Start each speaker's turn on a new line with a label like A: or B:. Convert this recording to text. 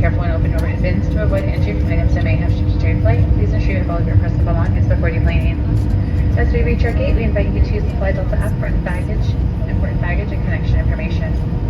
A: careful when opening overhead bins to avoid entry from items that may have shifted during flight. Please ensure you have all of your personal belongings before deplaning. As we reach our gate, we invite you to use the Fly Delta app for important baggage and connection information.